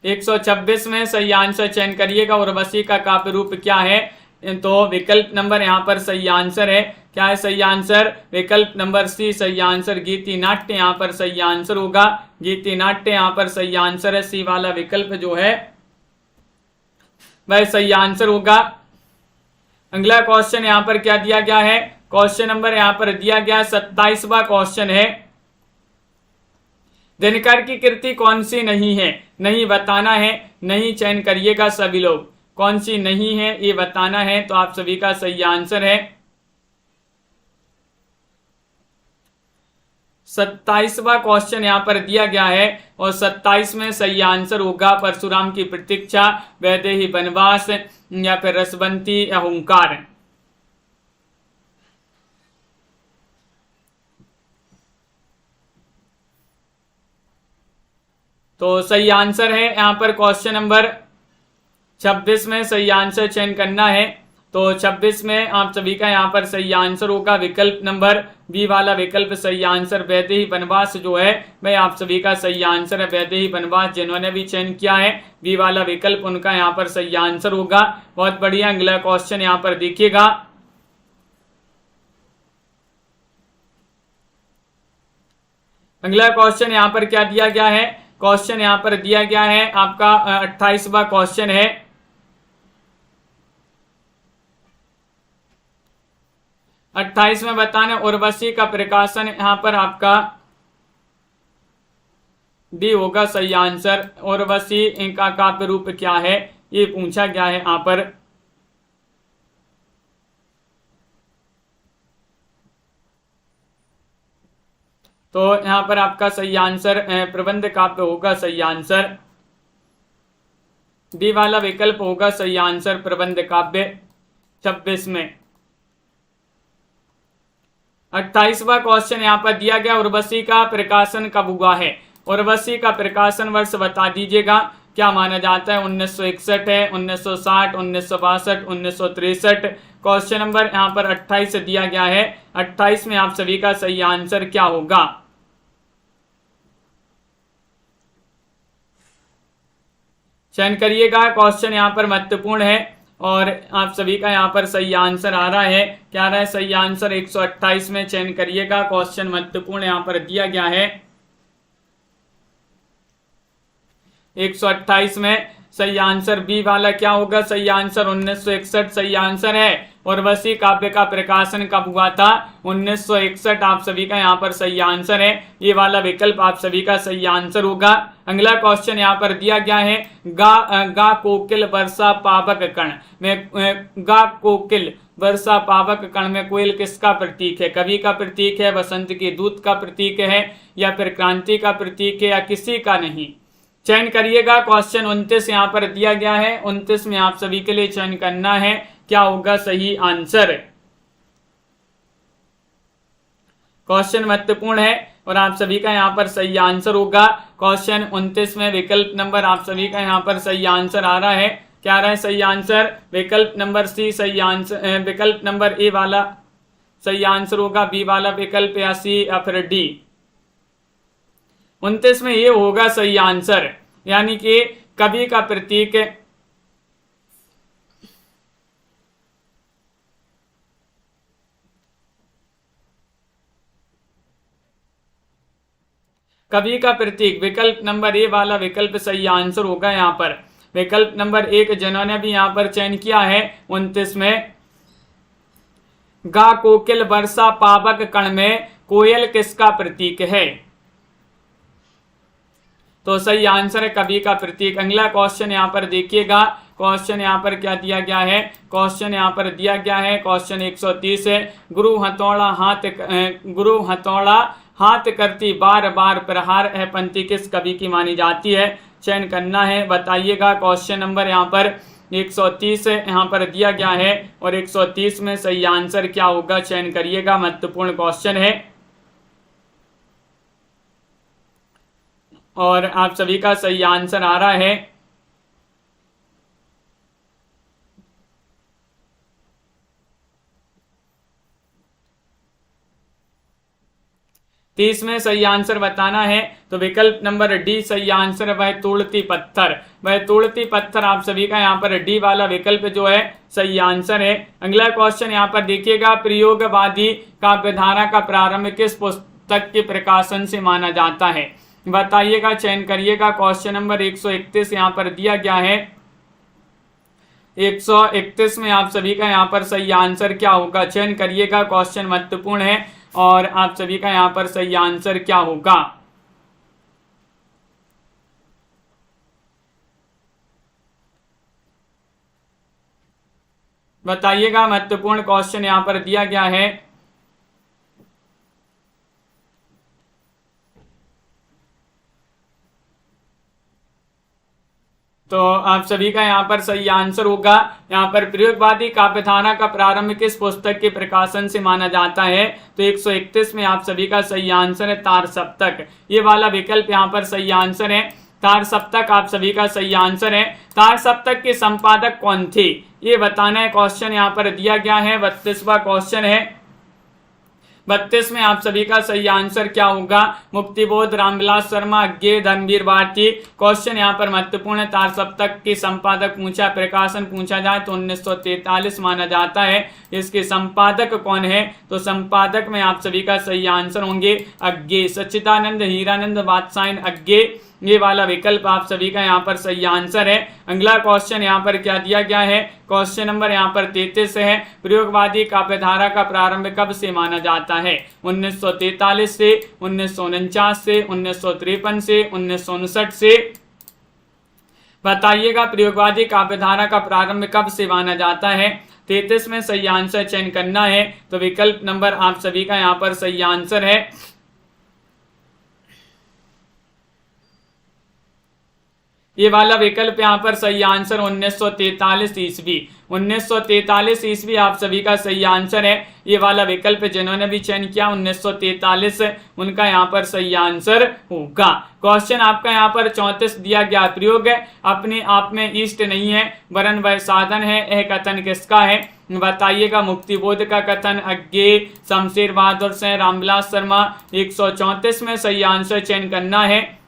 एक 126 में सही आंसर चयन करिएगा। उर्वशी का काव्य रूप क्या है? तो विकल्प नंबर यहाँ पर सही आंसर है। क्या है सही आंसर? विकल्प नंबर सी सही आंसर, गीति नाट्य यहाँ पर सही आंसर होगा। गीति नाट्य यहाँ पर सही आंसर है। सी वाला विकल्प जो है वह सही आंसर होगा। अगला क्वेश्चन यहाँ पर क्या दिया गया है? क्वेश्चन नंबर यहाँ पर दिया गया 27वां क्वेश्चन है। दिनकर की कृति कौन सी नहीं है? नहीं बताना है। नहीं चयन करिएगा सभी लोग। कौन सी नहीं है ये बताना है। तो आप सभी का सही आंसर है 27वां क्वेश्चन यहाँ पर दिया गया है। और 27 में सही आंसर होगा परशुराम की प्रतीक्षा, वैदेही वनवास, या फिर रसवंती या हुंकार। तो सही आंसर है यहाँ पर क्वेश्चन नंबर 26 में सही आंसर चयन करना है। तो 26 में आप सभी का यहाँ पर सही आंसर होगा विकल्प नंबर बी वाला विकल्प सही आंसर, वैदेही वनवास जो है वह आप सभी का सही आंसर है। वैदेही वनवास जिन्होंने भी चयन किया है बी वाला विकल्प उनका यहाँ पर सही आंसर होगा। बहुत बढ़िया। अगला क्वेश्चन यहाँ पर देखिएगा। अगला क्वेश्चन यहाँ पर क्या दिया गया है? क्वेश्चन यहाँ पर दिया गया है आपका 28वां क्वेश्चन है। अट्ठाईस में बताना उर्वशी का प्रकाशन यहाँ पर आपका डी होगा सही आंसर। उर्वशी का काव्य रूप क्या है ये पूछा गया है यहाँ पर। तो यहाँ पर आपका सही आंसर प्रबंध काव्य होगा सही आंसर। डी वाला विकल्प होगा सही आंसर प्रबंध काव्य 26 में। 28वां क्वेश्चन यहाँ पर दिया गया, उर्वशी का प्रकाशन कब हुआ है? उर्वशी का प्रकाशन वर्ष बता दीजिएगा। क्या माना जाता है? 1961 है, 1960, 1962, 1963। क्वेश्चन नंबर यहाँ पर 28 दिया गया है। 28 में आप सभी का सही आंसर क्या होगा? चयन करिएगा। क्वेश्चन यहाँ पर महत्वपूर्ण है और आप सभी का यहाँ पर सही आंसर आ रहा है। क्या आ रहा है सही आंसर? 128 में चयन करिएगा। क्वेश्चन महत्वपूर्ण यहाँ पर दिया गया है। 128 में सही आंसर बी वाला क्या होगा? सही आंसर 1961 सही आंसर है। उर्वशी काव्य का प्रकाशन कब हुआ था? 1961 आप सभी का यहाँ पर सही आंसर है। ये वाला विकल्प आप सभी का सही आंसर होगा। अगला क्वेश्चन यहाँ पर दिया गया है, गा कोकिल वर्षा पावक कण में, गा कोकिल वर्षा पावक कण में कोयल किसका प्रतीक है? कवि का प्रतीक है, वसंत के दूत का प्रतीक है, या फिर क्रांति का प्रतीक है, या किसी का नहीं? चयन करिएगा। क्वेश्चन 29 यहाँ पर दिया गया है। 29 में आप सभी के लिए चयन करना है, क्या होगा सही आंसर? क्वेश्चन महत्वपूर्ण है और आप सभी का यहाँ पर सही आंसर होगा। क्वेश्चन 29 में विकल्प नंबर आप सभी का यहाँ पर सही आंसर आ रहा है। क्या आ रहा है सही आंसर? विकल्प नंबर सी सही आंसर, विकल्प नंबर ए वाला सही आंसर होगा, बी वाला विकल्प, या सी या फिर डी। 29 में ये होगा सही आंसर, यानी कि कवि का प्रतीक, कवि का प्रतीक विकल्प नंबर ए वाला विकल्प सही आंसर होगा। यहाँ पर विकल्प नंबर 1 जिन्होंने भी यहाँ पर चयन किया है 29 में, गा कोकिल वर्षा पावक कण में कोयल किसका प्रतीक है? तो सही आंसर है कवि का प्रतीक। अगला क्वेश्चन यहाँ पर देखिएगा। क्वेश्चन यहाँ पर क्या दिया गया है? क्वेश्चन यहाँ पर दिया गया है, क्वेश्चन 130 है, गुरु हथौड़ा हाथ करती बार बार प्रहार है पंक्ति किस कवि की मानी जाती है? चयन करना है, बताइएगा। क्वेश्चन नंबर यहाँ पर 130 यहाँ पर दिया गया है और 130 में सही आंसर क्या होगा? चयन करिएगा, महत्वपूर्ण क्वेश्चन है और आप सभी का सही आंसर आ रहा है। तीस में सही आंसर बताना है तो विकल्प नंबर डी सही आंसर है, वह तोड़ती पत्थर। वह तोड़ती पत्थर आप सभी का यहाँ पर डी वाला विकल्प जो है सही आंसर है। अगला क्वेश्चन यहाँ पर देखिएगा, प्रयोगवादी काव्यधारा का प्रारंभ किस पुस्तक के प्रकाशन से माना जाता है? बताइएगा, चयन करिएगा। क्वेश्चन नंबर 131 यहाँ पर दिया गया है। 131 में आप सभी का यहाँ पर सही आंसर क्या होगा? चयन करिएगा, क्वेश्चन महत्वपूर्ण है और आप सभी का यहाँ पर सही आंसर क्या होगा? बताइएगा, महत्वपूर्ण क्वेश्चन यहाँ पर दिया गया है। तो आप सभी का यहाँ पर सही आंसर होगा। यहाँ पर प्रयोगवादी काव्यधारा का प्रारंभ किस पुस्तक के प्रकाशन से माना जाता है? तो 131 में आप सभी का सही आंसर है तार सप्तक। ये वाला विकल्प यहाँ पर सही आंसर है, तार सप्तक आप सभी का सही आंसर है। तार सप्तक के संपादक कौन थे ये बताना है। क्वेश्चन यहाँ पर दिया गया है, 32वां क्वेश्चन है। 32 में आप सभी का सही आंसर क्या होगा? मुक्तिबोध, रामविलास शर्मा, अज्ञे, धर्मवीर भारती। क्वेश्चन यहाँ पर महत्वपूर्ण है, तार सप्तक के संपादक पूछा, प्रकाशन पूछा जाए तो 1943 माना जाता है। इसके संपादक कौन है? तो संपादक में आप सभी का सही आंसर होंगे अज्ञे, सच्चिदानंद हीरानंद बादशाह अज्ञे। ये वाला विकल्प आप सभी का यहाँ पर सही आंसर है। अगला क्वेश्चन यहाँ पर क्या दिया गया है? क्वेश्चन नंबर यहाँ पर 33 है, प्रयोगवादी काव्यधारा का प्रारंभ कब से माना जाता है? 1943 से, 1949 से, 1953 से, 1959 से। बताइएगा, प्रयोगवादी काव्यधारा का प्रारंभ कब से माना जाता है? 33 में सही आंसर चयन करना है तो विकल्प नंबर आप सभी का यहाँ पर सही आंसर है ये वाला विकल्प यहाँ पर सही आंसर 1943 ईस्वी। 1943 ईस्वी आप सभी का सही आंसर है। ये वाला विकल्प जिन्होंने भी चयन किया 1943, उनका यहाँ पर सही आंसर होगा। क्वेश्चन आपका यहाँ पर 34 दिया गया, प्रयोग अपने आप में इष्ट नहीं है वरन वह साधन है, यह कथन किसका है? बताइएगा। मुक्तिबोध का कथन, अज्ञे, शमशेर बहादुर सिंह, रामविलास शर्मा। 134 में सही आंसर चयन करना है।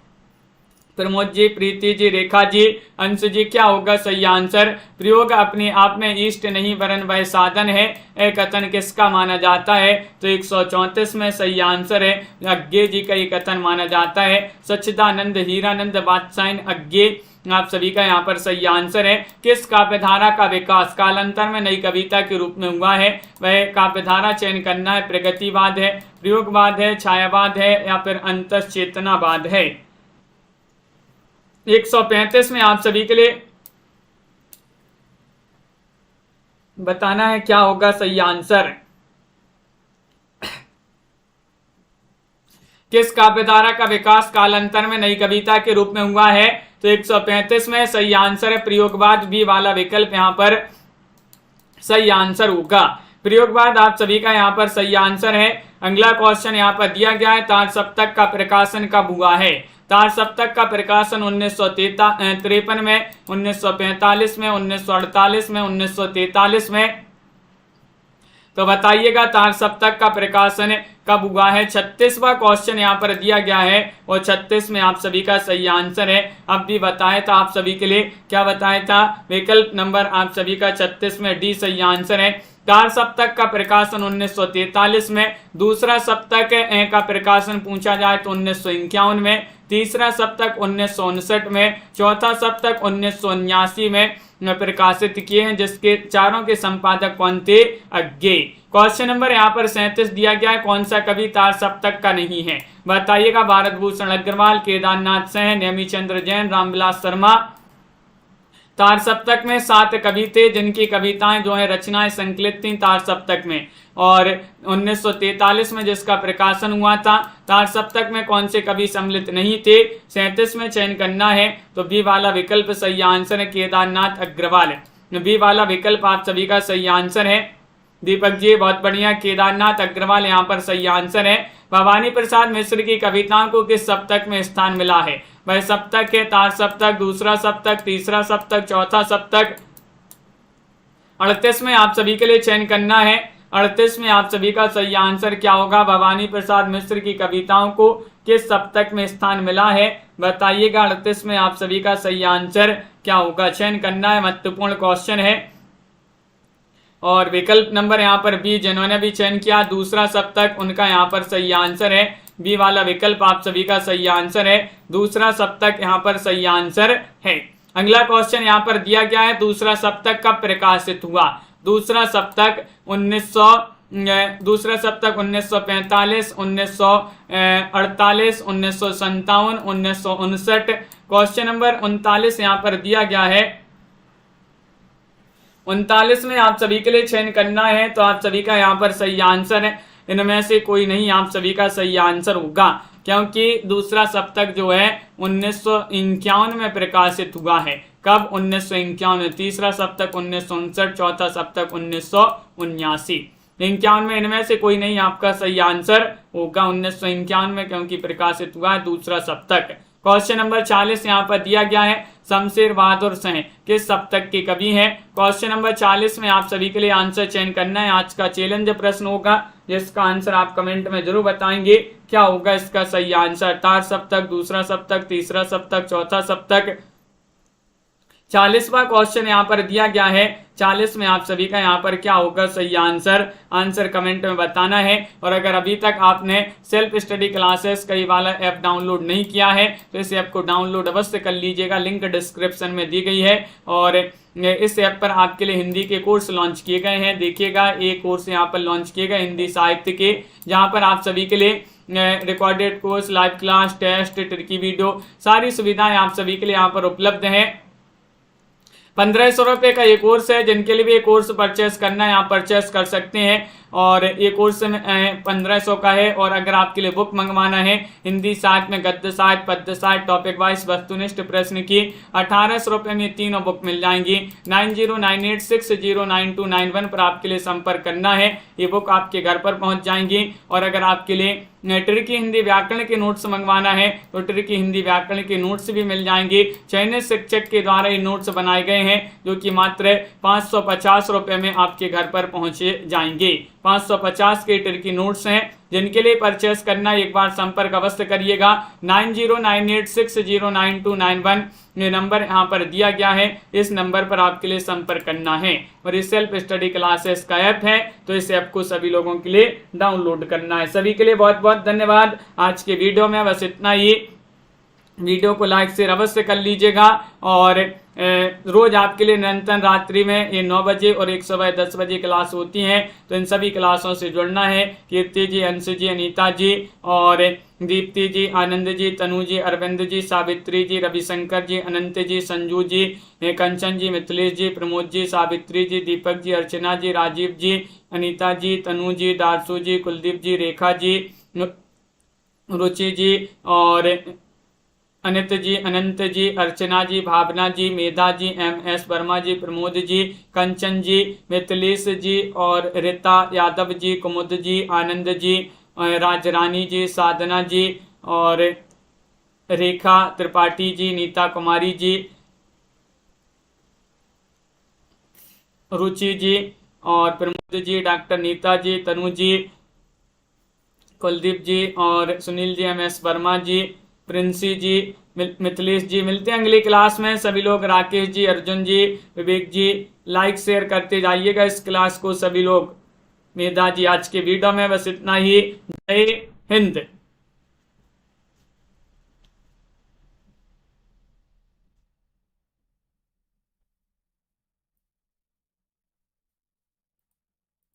प्रमोद जी, प्रीति जी, रेखा जी, अंश जी, क्या होगा सही आंसर? प्रयोग अपने आप में इष्ट नहीं वरन वह साधन है, यह कथन किसका माना जाता है? तो 134 में सही आंसर है अज्ञे जी का ये कथन माना जाता है। सच्चिदानंद, हीरानंद, बादशाह अज्ञे आप सभी का यहाँ पर सही आंसर है। किस काव्यधारा का विकास कालांतर में नई कविता के रूप में हुआ है? वह काव्यधारा चयन करना है। प्रगतिवाद है, प्रयोगवाद है, छायावाद है या फिर अंतश्चेतनावाद है। 135 में आप सभी के लिए बताना है क्या होगा सही आंसर। किस काव्यधारा का विकास कालांतर में नई कविता के रूप में हुआ है? तो 135 में सही आंसर है प्रयोगवाद। बी वाला विकल्प यहाँ पर सही आंसर होगा। प्रयोगवाद आप सभी का यहाँ पर सही आंसर है। अगला क्वेश्चन यहाँ पर दिया गया है, तार सप्तक का प्रकाशन कब हुआ है? तार सप्तक का प्रकाशन 1953 में, 1945 में, 1948 में, 1943 में। तो बताइएगा तार सप्तक का प्रकाशन कब हुआ है? 36वां क्वेश्चन यहाँ पर दिया गया है और 36 में आप सभी का सही आंसर है। अब भी बताया था आप सभी के लिए, क्या बताया था? विकल्प नंबर आप सभी का 36 में डी सही आंसर है। तार सप्तक का प्रकाशन 1943 में, दूसरा सप्तक का प्रकाशन पूछा जाए तो 1951 में, तीसरा सप्तक 1959 में, चौथा सप्तक 1979 में प्रकाशित किए हैं, जिसके चारों के संपादक कौन थे? अज्ञे। क्वेश्चन नंबर यहाँ पर 37 दिया गया है, कौन सा कवि तार सप्तक का नहीं है? बताइएगा। भारत भूषण अग्रवाल, केदारनाथ सिंह, नेमीचंद्र जैन, रामविलास शर्मा। तार सप्तक में 7 कवि थे जिनकी कविताएं जो है रचनाएं संकलित थी तार सप्तक में, और 1943 में जिसका प्रकाशन हुआ था। तार सप्तक में कौन से कवि सम्मिलित नहीं थे? 37 में चयन करना है। तो बी वाला विकल्प सही आंसर है, केदारनाथ अग्रवाल। बी वाला विकल्प आप सभी का सही आंसर है। दीपक जी बहुत बढ़िया, केदारनाथ अग्रवाल यहाँ पर सही आंसर है। भवानी प्रसाद मिश्र की कविताओं को किस सप्तक में स्थान मिला है? वह सप्तक है तार सप्तक, दूसरा सप्तक, तीसरा सप्तक, चौथा सप्तक। 38 में आप सभी के लिए चयन करना है। 38 में आप सभी का सही आंसर क्या होगा? भवानी प्रसाद मिश्र की कविताओं को किस सप्तक में स्थान मिला है? बताइएगा। 38 में आप सभी का सही आंसर क्या होगा? चयन करना है, महत्वपूर्ण क्वेश्चन है। और विकल्प नंबर यहाँ पर बी जिन्होंने भी चयन किया दूसरा सप्तक, उनका यहाँ पर सही आंसर है। बी वाला विकल्प आप सभी का सही आंसर है, दूसरा सप्तक यहाँ पर सही आंसर है। अगला क्वेश्चन यहाँ पर दिया गया है, दूसरा सप्तक कब प्रकाशित हुआ? दूसरा सप्तक 1945, 1948, 1957, 1959। क्वेश्चन नंबर 39 यहाँ पर दिया गया है। 39 में आप सभी के लिए चयन करना है, तो आप सभी का यहाँ पर सही आंसर है। इनमें से कोई नहीं आप सभी का सही आंसर होगा, क्योंकि दूसरा सप्तक जो है 1951 में प्रकाशित हुआ है। कब? 1951। तीसरा सप्तक 1959, चौथा सप्तक 1979। 51 में इनमें से कोई नहीं आपका सही आंसर होगा 1951 में, क्योंकि प्रकाशित हुआ है दूसरा सप्तक। क्वेश्चन नंबर 40 यहाँ पर दिया गया है, शमशेर बहादुर सिंह किस सप्तक के कवि हैं? क्वेश्चन नंबर 40 में आप सभी के लिए आंसर चयन करना है। आज का चैलेंज प्रश्न होगा, जिसका आंसर आप कमेंट में जरूर बताएंगे क्या होगा इसका सही आंसर। तार सप्तक, दूसरा सप्तक, तीसरा सप्तक, चौथा सप्तक। 40वां क्वेश्चन यहाँ पर दिया गया है। 40 में आप सभी का यहाँ पर क्या होगा सही आंसर? आंसर कमेंट में बताना है। और अगर अभी तक आपने सेल्फ स्टडी क्लासेस कई वाला ऐप डाउनलोड नहीं किया है तो इस ऐप को डाउनलोड अवश्य कर लीजिएगा, लिंक डिस्क्रिप्शन में दी गई है। और इस ऐप पर आपके लिए हिंदी के कोर्स लॉन्च किए गए हैं। देखिएगा, एक कोर्स यहाँ पर लॉन्च किए गए हिंदी साहित्य के, जहाँ पर आप सभी के लिए recorded course, live class, test, tricky video, सारी सुविधाएं आप सभी के लिए यहाँ पर उपलब्ध हैं। 1500 रुपये का ये कोर्स है। जिनके लिए भी ये कोर्स परचेस करना है यहाँ परचेस कर सकते हैं। और ये कोर्स में 1500 का है। और अगर आपके लिए बुक मंगवाना है हिंदी साहित्य में गद्य साहित्य, पद्य साहित्य, टॉपिक वाइज, वस्तुनिष्ठ प्रश्न की 1800 रुपये में तीनों बुक मिल जाएंगी। 9098609291 पर आपके लिए संपर्क करना है। ये बुक आपके घर पर पहुंच जाएंगी। और अगर आपके लिए ट्रिकी हिंदी व्याकरण के नोट्स मंगवाना है तो ट्रिकी हिंदी व्याकरण के नोट्स भी मिल जाएंगे। चयनित शिक्षक के द्वारा ये नोट्स बनाए गए हैं जो कि मात्र 550 रुपये में आपके घर पर पहुंचे जाएंगे। 550 के ट्रिकी नोट्स हैं। जिनके लिए परचेस करना एक बार संपर्क अवश्य करिएगा। 9098609291 ये नंबर यहाँ पर दिया गया है। इस नंबर पर आपके लिए संपर्क करना है। और इस सेल्फ स्टडी क्लासेस का ऐप है तो इस ऐप को सभी लोगों के लिए डाउनलोड करना है। सभी के लिए बहुत बहुत धन्यवाद। आज के वीडियो में बस इतना ही। वीडियो को लाइक शेयर अवश्य कर लीजिएगा। और रोज आपके लिए निरंतर रात्रि में ये 9 बजे और एक सुबह 10 बजे क्लास होती हैं। तो इन सभी क्लासों से जुड़ना है। कीर्ति जी, अंश जी, अनीता जी और दीप्ति जी, आनंद जी, तनु जी, अरविंद जी, सावित्री जी, रविशंकर जी, अनंत जी, संजू जी, कंचन जी, मिथिलेश जी, प्रमोद जी, सावित्री जी, दीपक जी, अर्चना जी, राजीव जी, अनीता जी, तनु जी, दारसू जी, कुलदीप जी, रेखा जी, रुचि जी और अनित जी, अनंत जी, अर्चना जी, भावना जी, मेधा जी, MS वर्मा जी, प्रमोद जी, कंचन जी, मिथिलेश जी और रीता यादव जी, कुमुद जी, आनंद जी, राजरानी जी, साधना जी और रेखा त्रिपाठी जी, नीता कुमारी जी, रुचि जी और प्रमोद जी, डॉक्टर नीता जी, तनु जी, कुलदीप जी और सुनील जी, MS वर्मा जी, प्रिंसी जी, मिथिलेश जी। मिलते हैं अगली क्लास में। सभी लोग, राकेश जी, अर्जुन जी, विवेक जी, लाइक शेयर करते जाइएगा इस क्लास को सभी लोग। मेधा जी, आज के वीडियो में बस इतना ही। जय हिंद।